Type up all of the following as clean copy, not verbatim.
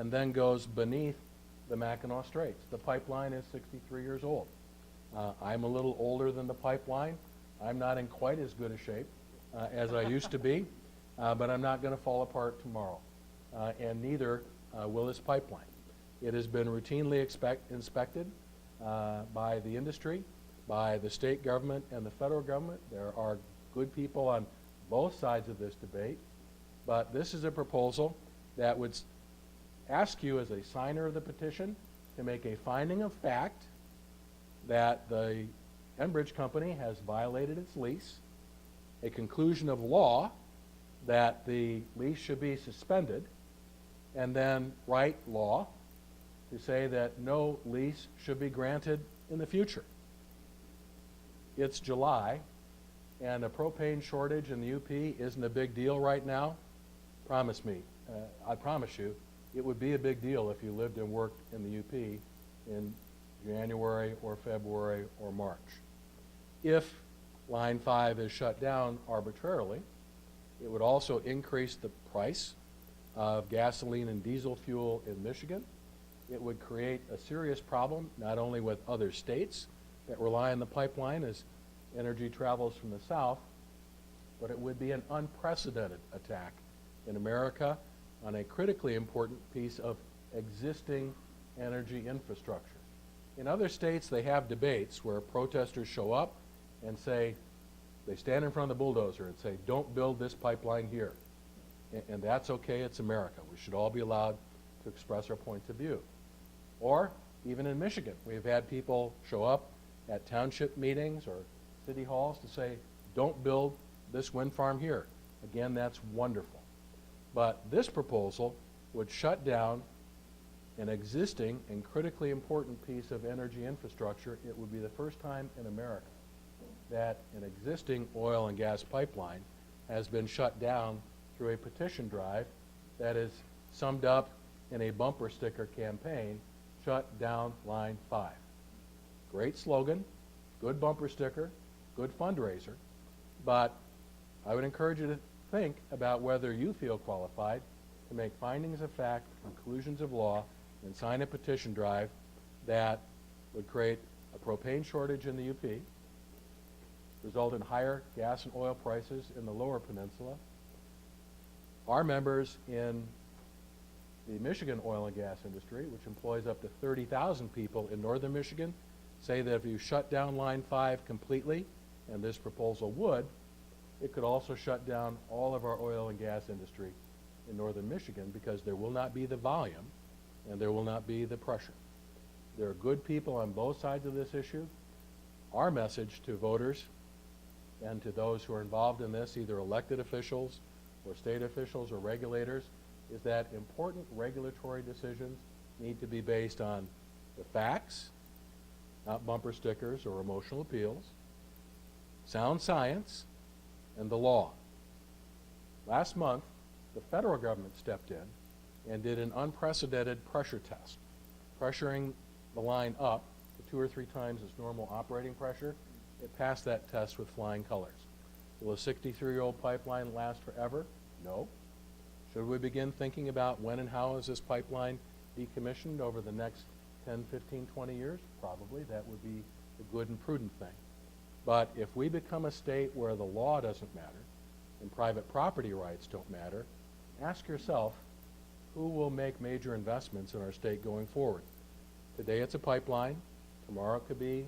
and then goes beneath the Mackinac Straits. The pipeline is 63 years old. I'm a little older than the pipeline. I'm not in quite as good a shape as I used to be, but I'm not going to fall apart tomorrow, and neither will this pipeline. It has been routinely inspected by the industry, by the state government and the federal government. There are good people on both sides of this debate, but this is a proposal that would ask you as a signer of the petition to make a finding of fact that the Enbridge Company has violated its lease, a conclusion of law that the lease should be suspended, and then write law to say that no lease should be granted in the future. It's July, and a propane shortage in the UP isn't a big deal right now. Promise me, I promise you, it would be a big deal if you lived and worked in the UP in January or February or March. If Line 5 is shut down arbitrarily, it would also increase the price of gasoline and diesel fuel in Michigan. It would create a serious problem not only with other states that rely on the pipeline as energy travels from the south, but it would be an unprecedented attack in America on a critically important piece of existing energy infrastructure. In other states, they have debates where protesters show up and say, they stand in front of the bulldozer and say, don't build this pipeline here. And that's okay, it's America. We should all be allowed to express our points of view. Or, even in Michigan, we've had people show up at township meetings or city halls to say, don't build this wind farm here. Again, that's wonderful. But this proposal would shut down an existing and critically important piece of energy infrastructure. It would be the first time in America that an existing oil and gas pipeline has been shut down through a petition drive that is summed up in a bumper sticker campaign, Shut Down Line 5. Great slogan, good bumper sticker, good fundraiser, but I would encourage you to think about whether you feel qualified to make findings of fact, conclusions of law, and sign a petition drive that would create a propane shortage in the UP, result in higher gas and oil prices in the lower peninsula. Our members in the Michigan oil and gas industry, which employs up to 30,000 people in northern Michigan, say that if you shut down Line 5 completely, and this proposal would, it could also shut down all of our oil and gas industry in northern Michigan because there will not be the volume and there will not be the pressure. There are good people on both sides of this issue. Our message to voters and to those who are involved in this, either elected officials or state officials or regulators, is that important regulatory decisions need to be based on the facts, not bumper stickers or emotional appeals, sound science, and the law. Last month, the federal government stepped in and did an unprecedented pressure test, pressuring the line up to 2 or 3 times its normal operating pressure. It passed that test with flying colors. Will a 63-year-old pipeline last forever? No. Should we begin thinking about when and how is this pipeline decommissioned over the next 10, 15, 20 years? Probably. That would be a good and prudent thing. But if we become a state where the law doesn't matter and private property rights don't matter, ask yourself, who will make major investments in our state going forward? Today it's a pipeline. Tomorrow it could be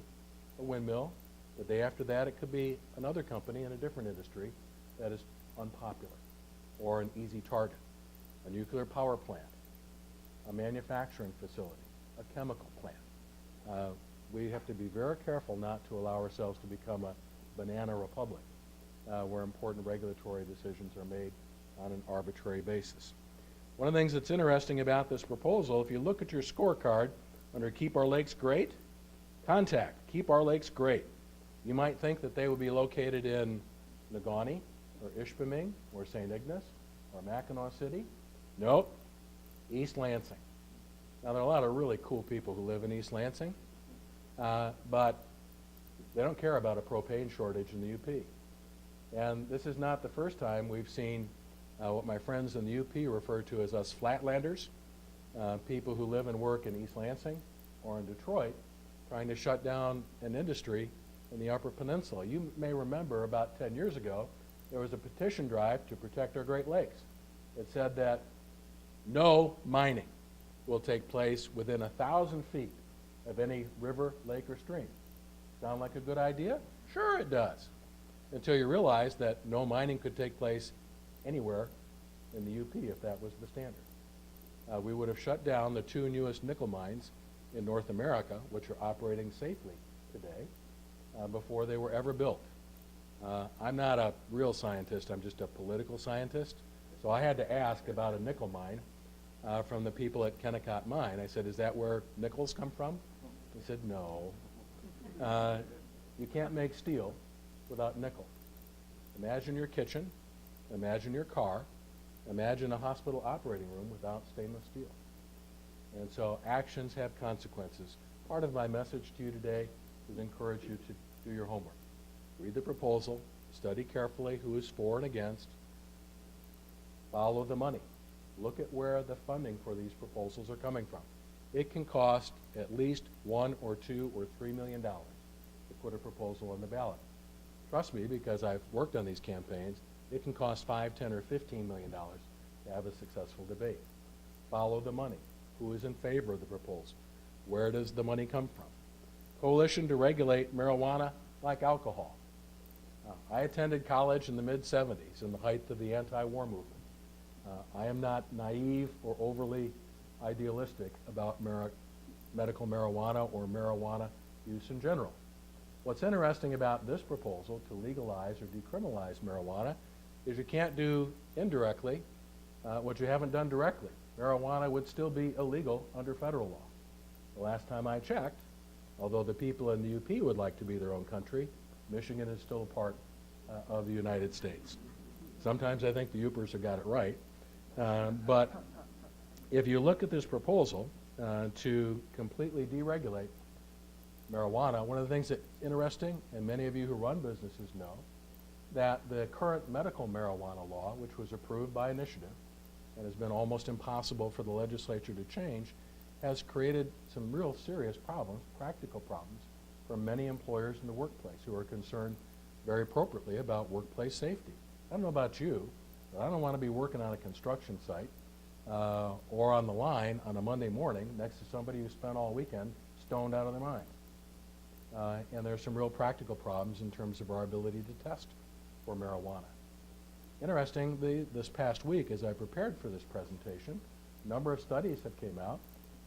a windmill. The day after that it could be another company in a different industry that is unpopular or an easy target. A nuclear power plant, a manufacturing facility, a chemical plant. We have to be very careful not to allow ourselves to become a banana republic where important regulatory decisions are made on an arbitrary basis. One of the things that's interesting about this proposal, if you look at your scorecard under Keep Our Lakes Great, contact Keep Our Lakes Great. You might think that they would be located in Negaunee or Ishpeming or St. Ignace or Mackinac City. Nope, East Lansing. Now, there are a lot of really cool people who live in East Lansing, but they don't care about a propane shortage in the UP. And this is not the first time we've seen what my friends in the UP refer to as us flatlanders people who live and work in East Lansing or in Detroit trying to shut down an industry in the Upper Peninsula. You may remember about 10 years ago, there was a petition drive to protect our Great Lakes. It said that no mining will take place within 1,000 feet of any river, lake, or stream. Sound like a good idea? Sure it does. Until you realize that no mining could take place anywhere in the UP if that was the standard. We would have shut down the 2 newest nickel mines in North America, which are operating safely today, before they were ever built. I'm not a real scientist, I'm just a political scientist. So I had to ask about a nickel mine from the people at Kennecott Mine. I said, is that where nickels come from? He said, no. You can't make steel without nickel. Imagine your kitchen, imagine your car, imagine a hospital operating room without stainless steel. And so actions have consequences. Part of my message to you today is encourage you to do your homework. Read the proposal, study carefully who is for and against, follow the money. Look at where the funding for these proposals are coming from. It can cost at least $1 or $2 or $3 million to put a proposal on the ballot. Trust me, because I've worked on these campaigns, it can cost $5, $10, or $15 million to have a successful debate. Follow the money. Who is in favor of the proposal? Where does the money come from? Coalition to regulate marijuana like alcohol. I attended college in the mid-'70s in the height of the anti-war movement. I am not naive or overly idealistic about medical marijuana or marijuana use in general. What's interesting about this proposal to legalize or decriminalize marijuana is you can't do indirectly what you haven't done directly. Marijuana would still be illegal under federal law. The last time I checked, although the people in the UP would like to be their own country, Michigan is still a part of the United States. Sometimes I think the Upers have got it right. But if you look at this proposal to completely deregulate marijuana, one of the things that's interesting, and many of you who run businesses know, that the current medical marijuana law, which was approved by initiative and has been almost impossible for the legislature to change, has created some real serious problems, practical problems, for many employers in the workplace who are concerned very appropriately about workplace safety. I don't know about you, but I don't want to be working on a construction site or on the line on a Monday morning next to somebody who spent all weekend stoned out of their minds. And there's some real practical problems in terms of our ability to test for marijuana. Interesting, this past week as I prepared for this presentation, a number of studies have came out.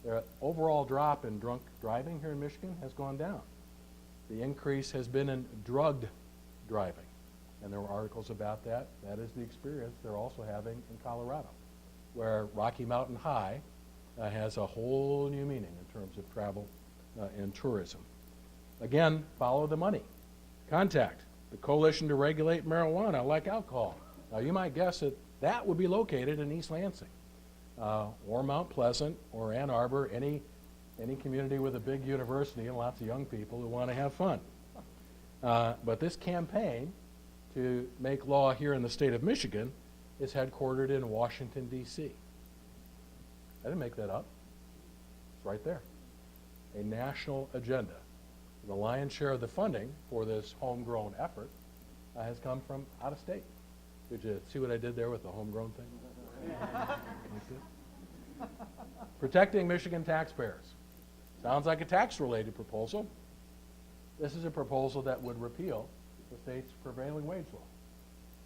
The overall drop in drunk driving here in Michigan has gone down. The increase has been in drugged driving, and there were articles about that. That is the experience they're also having in Colorado, where Rocky Mountain High has a whole new meaning in terms of travel and tourism. Again, follow the money. Contact the Coalition to Regulate Marijuana like alcohol. Now you might guess that that would be located in East Lansing or Mount Pleasant or Ann Arbor, any community with a big university and lots of young people who want to have fun. But this campaign to make law here in the state of Michigan is headquartered in Washington, D.C. I didn't make that up. It's right there. A national agenda. The lion's share of the funding for this homegrown effort has come from out of state. Did you see what I did there with the homegrown thing? Protecting Michigan taxpayers. Sounds like a tax-related proposal. This is a proposal that would repeal the state's prevailing wage law.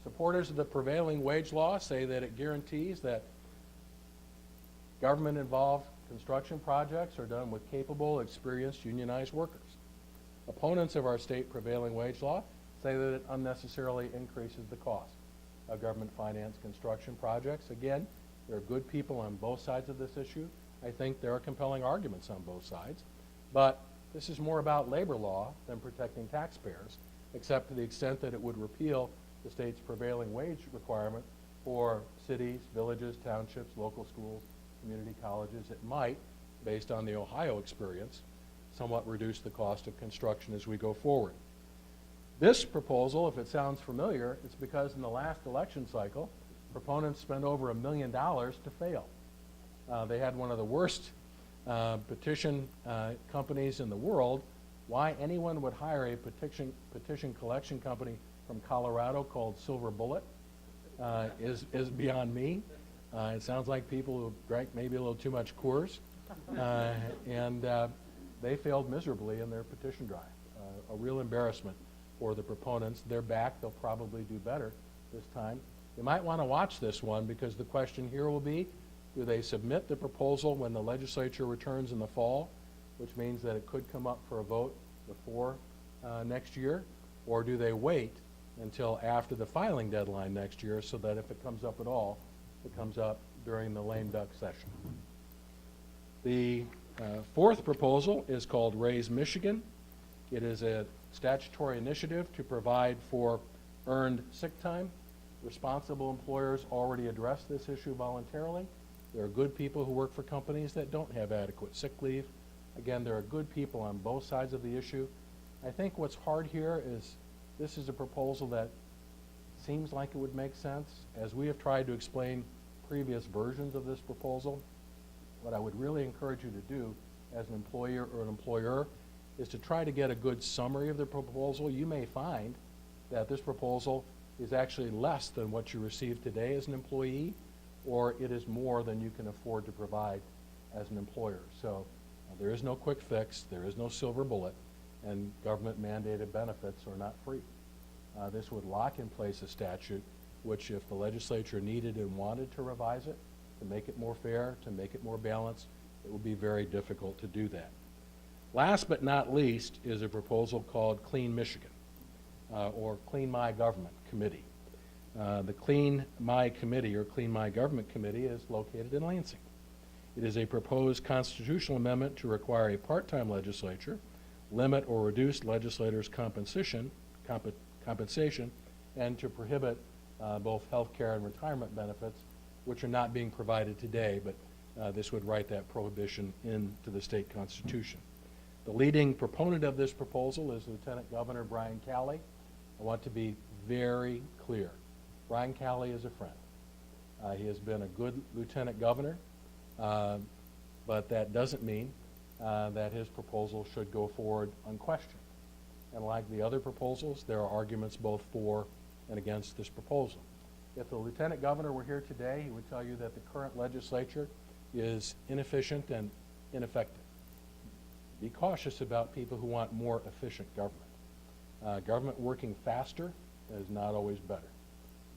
Supporters of the prevailing wage law say that it guarantees that government-involved construction projects are done with capable, experienced, unionized workers. Opponents of our state prevailing wage law say that it unnecessarily increases the cost of government-financed construction projects. Again, there are good people on both sides of this issue. I think there are compelling arguments on both sides. But this is more about labor law than protecting taxpayers, except to the extent that it would repeal the state's prevailing wage requirement for cities, villages, townships, local schools, community colleges. It might, based on the Ohio experience, somewhat reduce the cost of construction as we go forward. This proposal, if it sounds familiar, it's because in the last election cycle, proponents spent over $1 million to fail. They had one of the worst petition companies in the world. Why anyone would hire a petition collection company from Colorado called Silver Bullet is beyond me. It sounds like people who drank maybe a little too much Coors, and they failed miserably in their petition drive. A real embarrassment for the proponents. They're back. They'll probably do better this time. You might want to watch this one, because the question here will be, do they submit the proposal when the legislature returns in the fall, which means that it could come up for a vote before next year, or do they wait until after the filing deadline next year, so that if it comes up at all, it comes up during the lame duck session? The fourth proposal is called Raise Michigan. It is a statutory initiative to provide for earned sick time. Responsible employers already address this issue voluntarily. There are good people who work for companies that don't have adequate sick leave. Again, there are good people on both sides of the issue. I think what's hard here is this is a proposal that seems like it would make sense. As we have tried to explain previous versions of this proposal, what I would really encourage you to do as an employer or an employer is to try to get a good summary of the proposal. You may find that this proposal is actually less than what you receive today as an employee, or it is more than you can afford to provide as an employer. So there is no quick fix, there is no silver bullet, and government mandated benefits are not free. This would lock in place a statute which, if the legislature needed and wanted to revise it, to make it more fair, to make it more balanced, it would be very difficult to do that. Last but not least is a proposal called Clean Michigan, or Clean My Government Committee. The Clean My Committee, or Clean My Government Committee, is located in Lansing. It is a proposed constitutional amendment to require a part-time legislature limit or reduce legislators' compensation, and to prohibit both health care and retirement benefits, which are not being provided today, but this would write that prohibition into the state constitution. The leading proponent of this proposal is Lieutenant Governor Brian Calley. I want to be very clear. Brian Calley is a friend. He has been a good lieutenant governor, but that doesn't mean that his proposal should go forward unquestioned. And like the other proposals, there are arguments both for and against this proposal. If the lieutenant governor were here today, he would tell you that the current legislature is inefficient and ineffective. Be cautious about people who want more efficient government. Government working faster is not always better.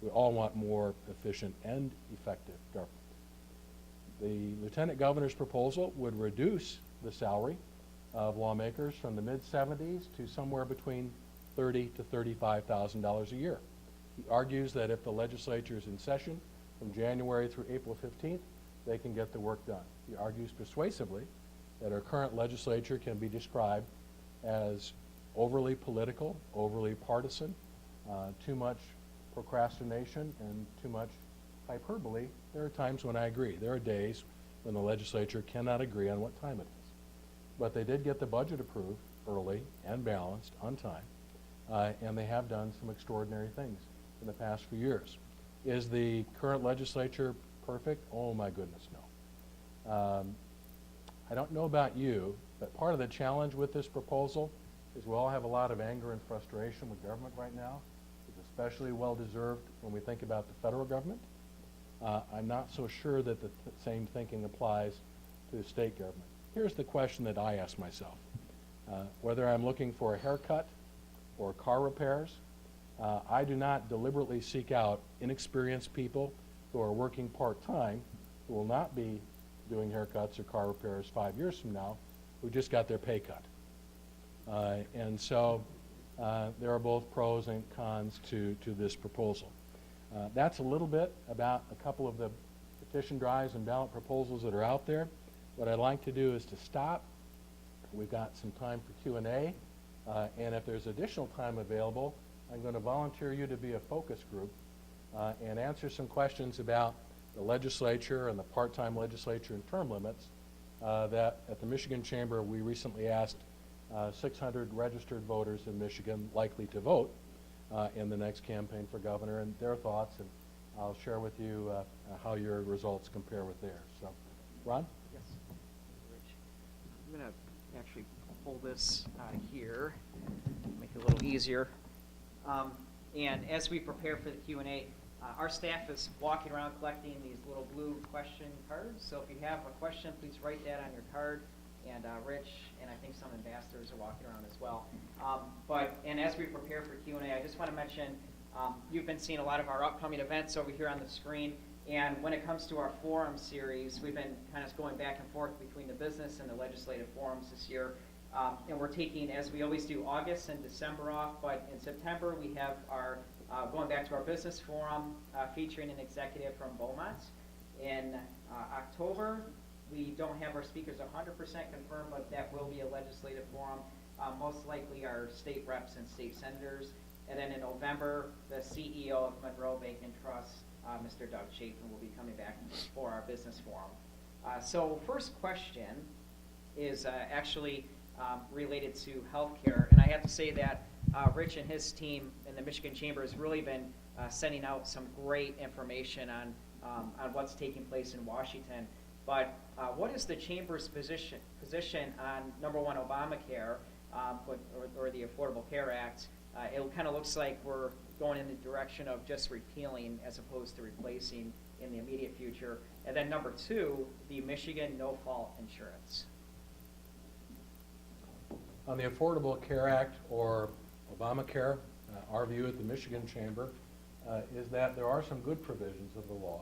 We all want more efficient and effective government. The lieutenant governor's proposal would reduce the salary of lawmakers from the mid-70s to somewhere between $30,000 to $35,000 a year. He argues that if the legislature is in session from January through April 15th, they can get the work done. He argues persuasively that our current legislature can be described as overly political, overly partisan, too much procrastination, and too much hyperbole. There are times when I agree. There are days when the legislature cannot agree on what time it is. But they did get the budget approved early and balanced on time, and they have done some extraordinary things in the past few years. Is the current legislature perfect? Oh my goodness, no. I don't know about you, but part of the challenge with this proposal is we all have a lot of anger and frustration with government right now. It's especially well-deserved when we think about the federal government. I'm not so sure that the same thinking applies to the state government. Here's the question that I ask myself. Whether I'm looking for a haircut or car repairs, I do not deliberately seek out inexperienced people who are working part-time, who will not be doing haircuts or car repairs 5 years from now, who just got their pay cut. And so there are both pros and cons to this proposal. That's a little bit about a couple of the petition drives and ballot proposals that are out there. What I'd like to do is to stop. We've got some time for Q&A, and if there's additional time available, I'm going to volunteer you to be a focus group and answer some questions about the legislature and the part-time legislature and term limits that at the Michigan Chamber we recently asked 600 registered voters in Michigan likely to vote in the next campaign for governor, and their thoughts, and I'll share with you how your results compare with theirs. So Ron? Yes. Rich. I'm going to actually pull this out of here, make it a little easier. And as we prepare for the Q&A, our staff is walking around collecting these little blue question cards. So if you have a question, please write that on your card. And Rich and I think some ambassadors are walking around as well. And as we prepare for Q&A, I just want to mention you've been seeing a lot of our upcoming events over here on the screen. And when it comes to our forum series, we've been kind of going back and forth between the business and the legislative forums this year. And we're taking, as we always do, August and December off. But in September, we have our going back to our business forum featuring an executive from Beaumont. In October, we don't have our speakers 100% confirmed, but that will be a legislative forum. Most likely our state reps and state senators. And then in November, the CEO of Monroe Bank and Trust, Mr. Doug Chapin, will be coming back for our business forum. So first question is actually related to healthcare. And I have to say that Rich and his team in the Michigan Chamber has really been sending out some great information on what's taking place in Washington. But what is the Chamber's position on, number one, Obamacare, or the Affordable Care Act? It kind of looks like we're going in the direction of just repealing as opposed to replacing in the immediate future. And then number two, the Michigan no-fault insurance. On the Affordable Care Act, or Obamacare, our view at the Michigan Chamber is that there are some good provisions of the law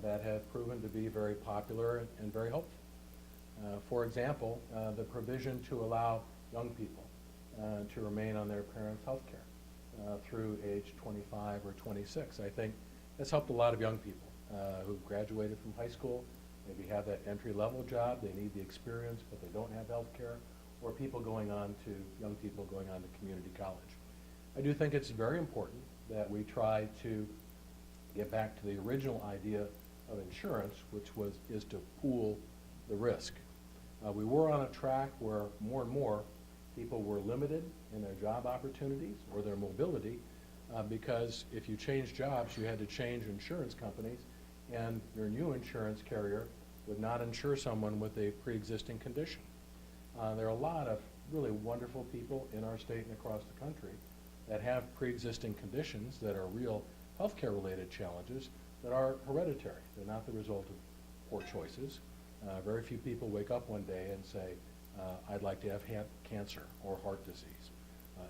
that have proven to be very popular and very helpful. For example, the provision to allow young people to remain on their parents' health care through age 25 or 26. I think that's helped a lot of young people who've graduated from high school, maybe have that entry-level job, they need the experience, but they don't have health care, or young people going on to community college. I do think it's very important that we try to get back to the original idea of insurance, which is to pool the risk. We were on a track where more and more people were limited in their job opportunities or their mobility because if you changed jobs, you had to change insurance companies, and your new insurance carrier would not insure someone with a pre-existing condition. There are a lot of really wonderful people in our state and across the country that have pre-existing conditions that are real healthcare related challenges that are hereditary. They're not the result of poor choices. Very few people wake up one day and say, I'd like to have cancer or heart disease.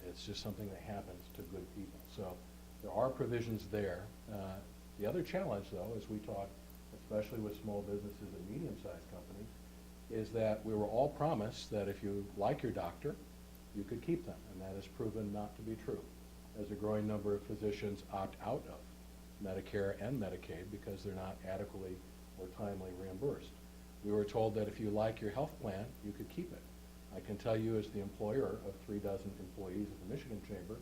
It's just something that happens to good people. So there are provisions there. The other challenge, though, as we talk, especially with small businesses and medium-sized companies, is that we were all promised that if you like your doctor, you could keep them, and that has proven not to be true, as a growing number of physicians opt out of Medicare and Medicaid because they're not adequately or timely reimbursed. We were told that if you like your health plan, you could keep it. I can tell you as the employer of 36 employees of the Michigan Chamber,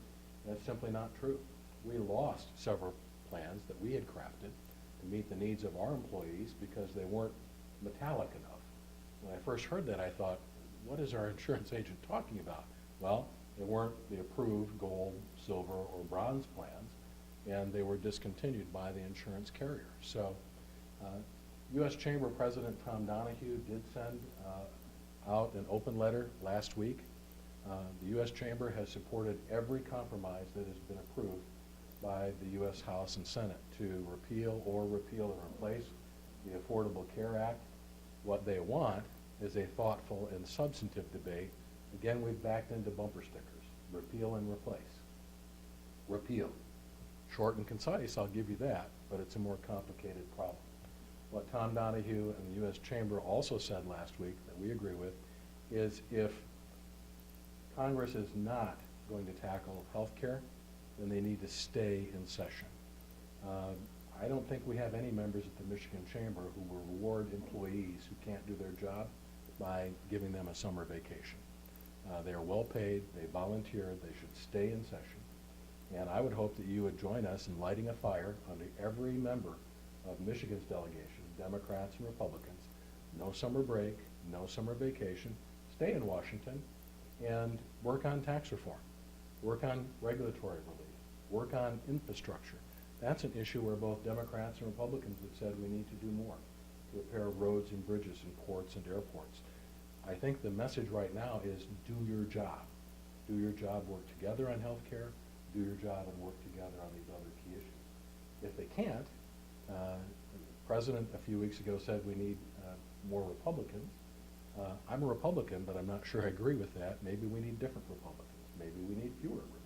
that's simply not true. We lost several plans that we had crafted to meet the needs of our employees because they weren't metallic enough. When I first heard that, I thought, what is our insurance agent talking about? Well, they weren't the approved gold, silver, or bronze plans, and they were discontinued by the insurance carrier. So U.S. Chamber President Tom Donahue did send out an open letter last week. The U.S. Chamber has supported every compromise that has been approved by the U.S. House and Senate to repeal and replace the Affordable Care Act. What they want is a thoughtful and substantive debate. Again, we've backed into bumper stickers. Repeal and replace. Repeal. Short and concise, I'll give you that, but it's a more complicated problem. What Tom Donahue and the U.S. Chamber also said last week that we agree with is if Congress is not going to tackle health care, then they need to stay in session. I don't think we have any members at the Michigan Chamber who will reward employees who can't do their job by giving them a summer vacation. They are well paid, they volunteered, they should stay in session. And I would hope that you would join us in lighting a fire under every member of Michigan's delegation, Democrats and Republicans. No summer break, no summer vacation. Stay in Washington and work on tax reform, work on regulatory relief, work on infrastructure. That's an issue where both Democrats and Republicans have said we need to do more. to repair roads and bridges and ports and airports. I think the message right now is do your job. Do your job, work together on health care, do your job and work together on these other key issues. If they can't, the President a few weeks ago said we need more Republicans. I'm a Republican, but I'm not sure I agree with that. Maybe we need different Republicans. Maybe we need fewer Republicans.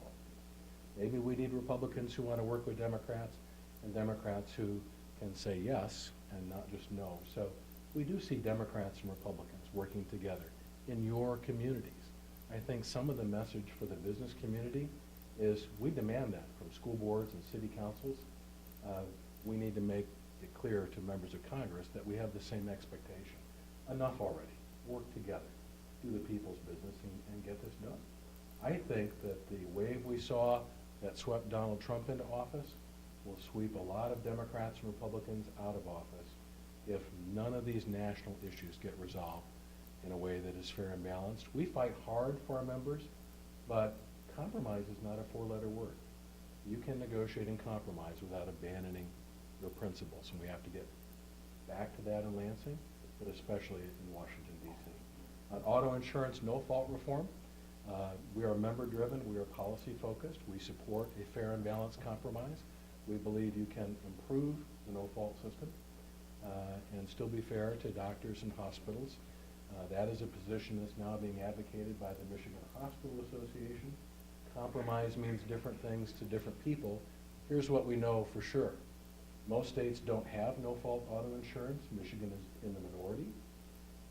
Maybe we need Republicans who want to work with Democrats and Democrats who can say yes and not just no. So we do see Democrats and Republicans working together in your communities. I think some of the message for the business community is we demand that from school boards and city councils. We need to make it clear to members of Congress that we have the same expectation. Enough already. Work together. Do the people's business and get this done. I think that the wave we saw that swept Donald Trump into office will sweep a lot of Democrats and Republicans out of office if none of these national issues get resolved in a way that is fair and balanced. We fight hard for our members, but compromise is not a four-letter word. You can negotiate and compromise without abandoning your principles, and we have to get back to that in Lansing, but especially in Washington, D.C. On auto insurance no-fault reform, we are member-driven, we are policy-focused, we support a fair and balanced compromise. We believe you can improve the no-fault system and still be fair to doctors and hospitals. That is a position that's now being advocated by the Michigan Hospital Association. Compromise means different things to different people. Here's what we know for sure. Most states don't have no-fault auto insurance. Michigan is in the minority.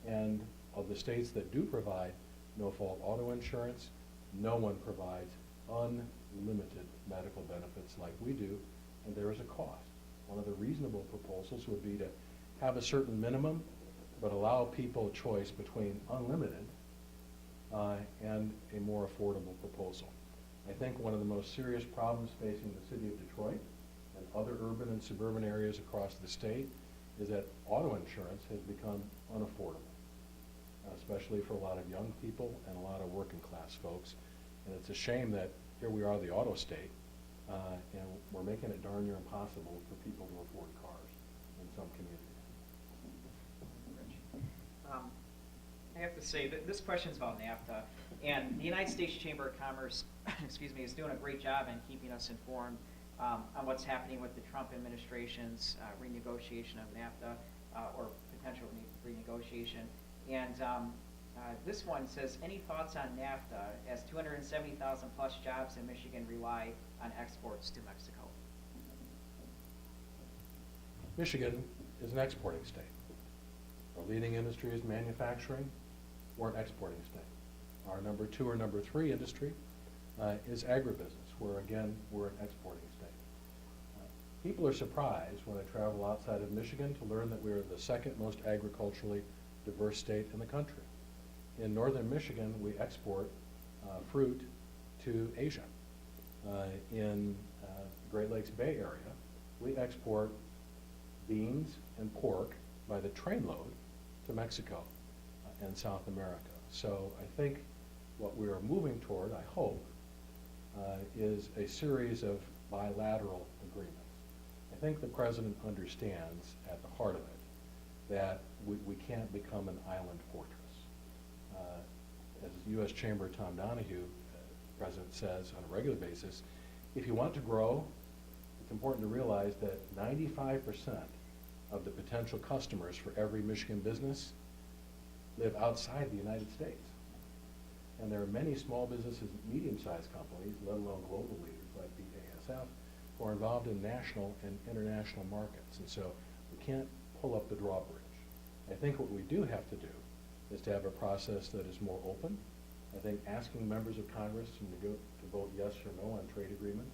And of the states that do provide no-fault auto insurance, no one provides unlimited medical benefits like we do, and there is a cost. One of the reasonable proposals would be to have a certain minimum, but allow people a choice between unlimited and a more affordable proposal. I think one of the most serious problems facing the city of Detroit and other urban and suburban areas across the state is that auto insurance has become unaffordable, especially for a lot of young people and a lot of working class folks. And it's a shame that here we are, the auto state, and we're making it darn near impossible for people to afford cars in some communities. I have to say that this question is about NAFTA, and the United States Chamber of Commerce, excuse me, is doing a great job in keeping us informed on what's happening with the Trump administration's renegotiation of NAFTA or potential renegotiation. And this one says, any thoughts on NAFTA as 270,000 plus jobs in Michigan rely on exports to Mexico? Michigan is an exporting state. Our leading industry is manufacturing. We're an exporting state. Our number 2 or number 3 industry is agribusiness, where again, we're an exporting state. People are surprised when I travel outside of Michigan to learn that we are the second most agriculturally diverse state in the country. In northern Michigan, we export fruit to Asia. In the Great Lakes Bay Area, we export beans and pork by the trainload to Mexico and South America. So I think what we are moving toward, I hope, is a series of bilateral agreements. I think the President understands at the heart of it that we can't become an island fortress. As U.S. Chamber Tom Donahue, the President says on a regular basis, if you want to grow, it's important to realize that 95% of the potential customers for every Michigan business live outside the United States. And there are many small businesses, medium-sized companies, let alone global leaders like BASF, who are involved in national and international markets. And so we can't pull up the drawbridge. I think what we do have to do is to have a process that is more open. I think asking members of Congress to vote yes or no on trade agreements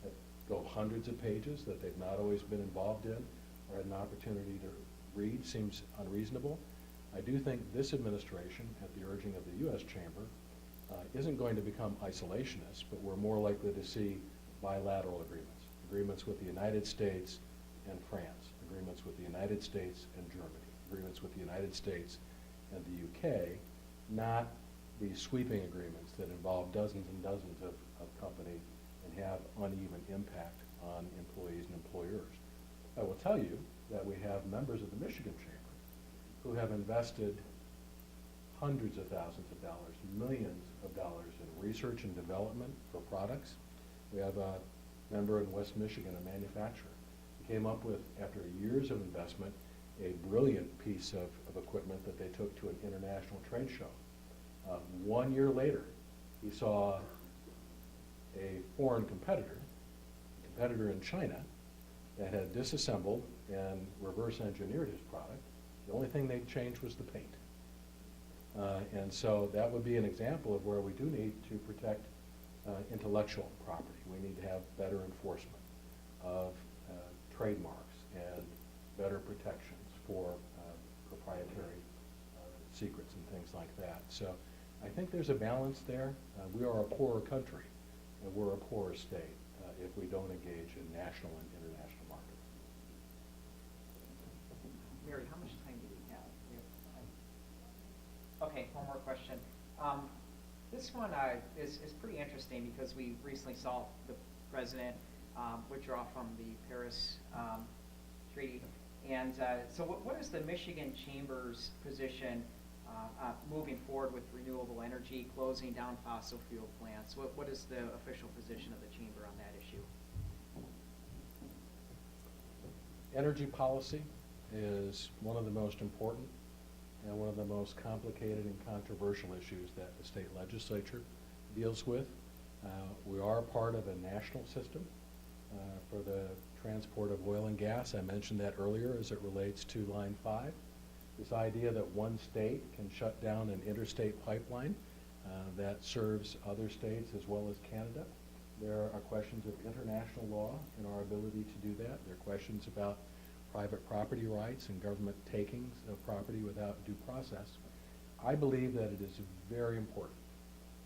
that go hundreds of pages that they've not always been involved in or had an opportunity to read seems unreasonable. I do think this administration, at the urging of the U.S. Chamber, isn't going to become isolationist, but we're more likely to see bilateral agreements, agreements with the United States and France, agreements with the United States and Germany, agreements with the United States and the UK, not these sweeping agreements that involve dozens and dozens of companies and have uneven impact on employees and employers. I will tell you that we have members of the Michigan Chamber who have invested hundreds of thousands of dollars, millions of dollars in research and development for products. We have a member in West Michigan, a manufacturer, who came up with, after years of investment, a brilliant piece of equipment that they took to an international trade show. 1 year later, he saw a foreign competitor in China, that had disassembled and reverse engineered his product. The only thing they changed was the paint. And so that would be an example of where we do need to protect intellectual property. We need to have better enforcement of trademarks and better protections for proprietary secrets and things like that. So I think there's a balance there. We are a poorer country, and we're a poorer state if we don't engage in national and international markets. Mary, how much time do we have? Okay, one more question. This one is pretty interesting because we recently saw the president withdraw from the Paris Treaty. And so what is the Michigan Chamber's position moving forward with renewable energy, closing down fossil fuel plants? What is the official position of the Chamber on that issue? Energy policy is one of the most important and one of the most complicated and controversial issues that the state legislature deals with. We are part of a national system for the transport of oil and gas. I mentioned that earlier as it relates to Line 5. This idea that one state can shut down an interstate pipeline that serves other states as well as Canada. There are questions of international law and our ability to do that. There are questions about private property rights and government takings of property without due process. I believe that it is very important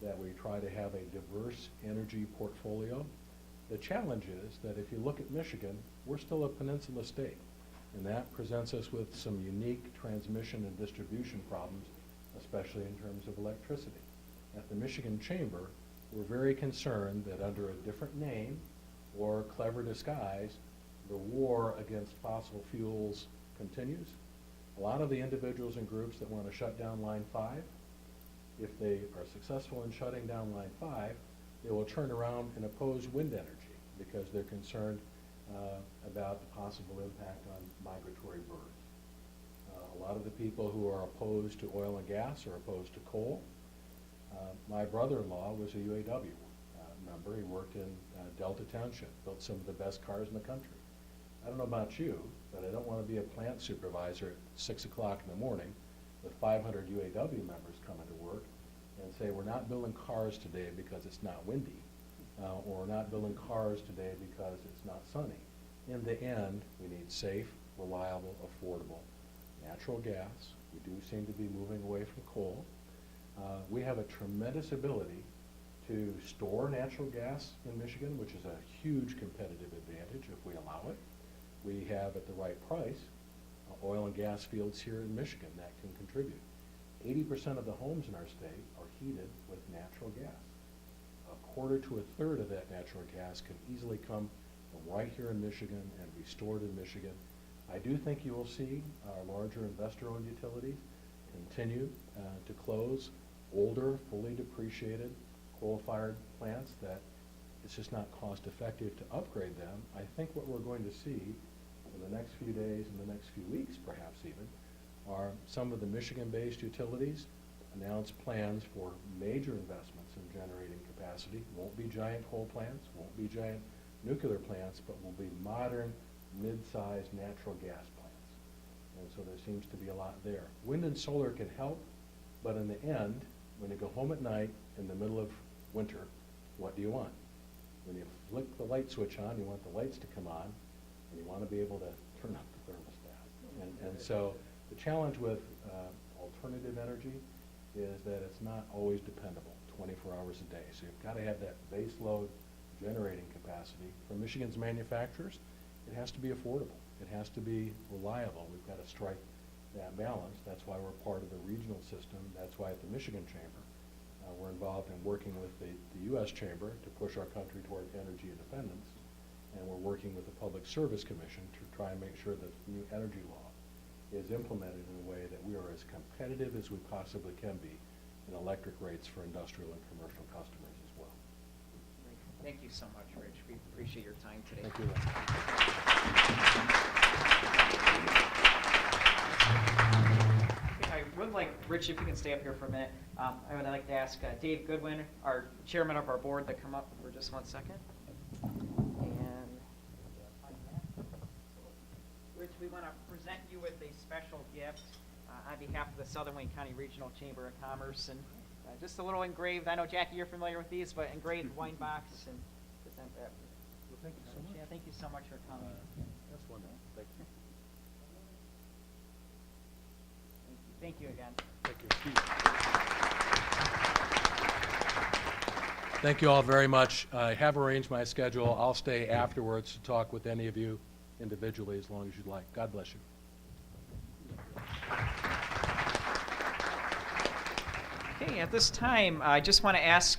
that we try to have a diverse energy portfolio. The challenge is that if you look at Michigan, we're still a peninsula state, and that presents us with some unique transmission and distribution problems, especially in terms of electricity. At the Michigan Chamber, we're very concerned that under a different name or clever disguise, the war against fossil fuels continues. A lot of the individuals and groups that want to shut down Line 5, if they are successful in shutting down Line 5, they will turn around and oppose wind energy because they're concerned about the possible impact on migratory birds. A lot of the people who are opposed to oil and gas are opposed to coal. My brother-in-law was a UAW member. He worked in Delta Township, built some of the best cars in the country. I don't know about you, but I don't want to be a plant supervisor at 6 o'clock in the morning with 500 UAW members coming to work and say, we're not building cars today because it's not windy, or we're not building cars today because it's not sunny. In the end, we need safe, reliable, affordable natural gas. We do seem to be moving away from coal. We have a tremendous ability to store natural gas in Michigan, which is a huge competitive advantage if we allow it. We have, at the right price, oil and gas fields here in Michigan that can contribute. 80% of the homes in our state are heated with natural gas. A quarter to a third of that natural gas can easily come from right here in Michigan and be stored in Michigan. I do think you will see our larger investor-owned utilities continue to close older, fully depreciated coal-fired plants that it's just not cost-effective to upgrade them. I think what we're going to see in the next few days and the next few weeks, perhaps even, are some of the Michigan-based utilities announce plans for major investments in generating capacity. Won't be giant coal plants, won't be giant nuclear plants, but will be modern, mid-sized natural gas plants. And so there seems to be a lot there. Wind and solar can help, but in the end, when you go home at night in the middle of winter, what do you want? When you flick the light switch on, you want the lights to come on, and you want to be able to turn up the thermostat. And so the challenge with alternative energy is that it's not always dependable 24 hours a day. So you've got to have that base load generating capacity. For Michigan's manufacturers, it has to be affordable. It has to be reliable. We've got to strike that balance. That's why we're part of the regional system. That's why at the Michigan Chamber, we're involved in working with the U.S. Chamber to push our country toward energy independence. and we're working with the Public Service Commission to try and make sure that the new energy law is implemented in a way that we are as competitive as we possibly can be in electric rates for industrial and commercial customers as well. Thank you so much, Rich. We appreciate your time today. Thank you. I would like, Rich, if you can stay up here for a minute, I would like to ask Dave Goodwin, our chairman of our board, to come up for just 1 second. And Rich, we want to present you with a special gift on behalf of the Southern Wayne County Regional Chamber of Commerce, and just a little engraved, I know, Jackie, you're familiar with these, but engraved wine box, and present that. Well, thank you so much. Yeah, thank you so much for coming. That's wonderful. Thank you. Thank you again. Thank you. Thank you all very much. I have arranged my schedule. I'll stay afterwards to talk with any of you individually as long as you'd like. God bless you. Okay, at this time, I just want to ask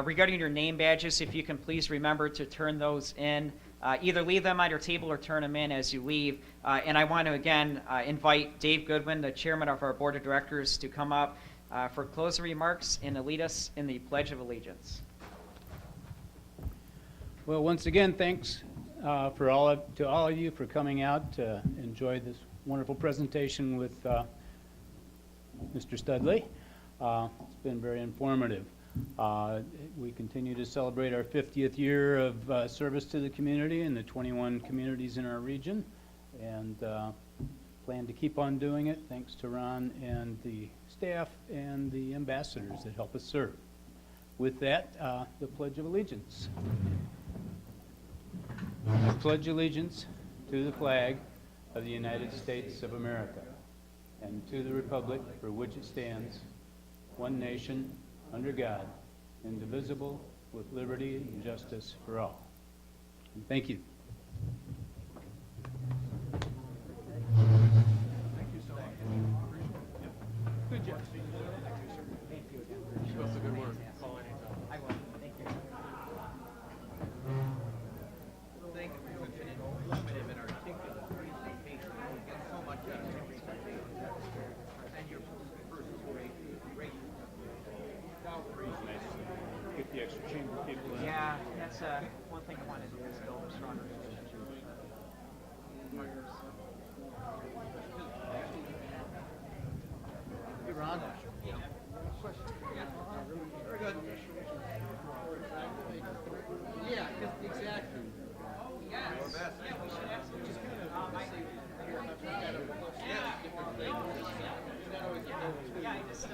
regarding your name badges, if you can please remember to turn those in. Either leave them on your table or turn them in as you leave. And I want to again invite Dave Goodwin, the chairman of our board of directors, to come up for closing remarks and to lead us in the Pledge of Allegiance. Well, once again, thanks to all of you for coming out to enjoy this wonderful presentation with Mr. Studley. It's been very informative. We continue to celebrate our 50th year of service to the community and the 21 communities in our region, and plan to keep on doing it thanks to Ron and the staff and the ambassadors that help us serve. With that, the Pledge of Allegiance. I pledge allegiance to the flag of the United States of America and to the republic for which it stands, one nation, under God, indivisible, with liberty and justice for all. And thank you. Thank you so much. Good job. Thank you again. Keep up the good work. I will. Thank you. Thank you for such an informative and articulate presentation. We get so much out of everything. And your first great. Get the extra chamber people in. Yeah, that's one thing I want to do is build a stronger relationship. Hey, Ron. Question. Yeah. Very good. Yeah, exactly. Yes. Yeah, we should absolutely. Yeah, I just,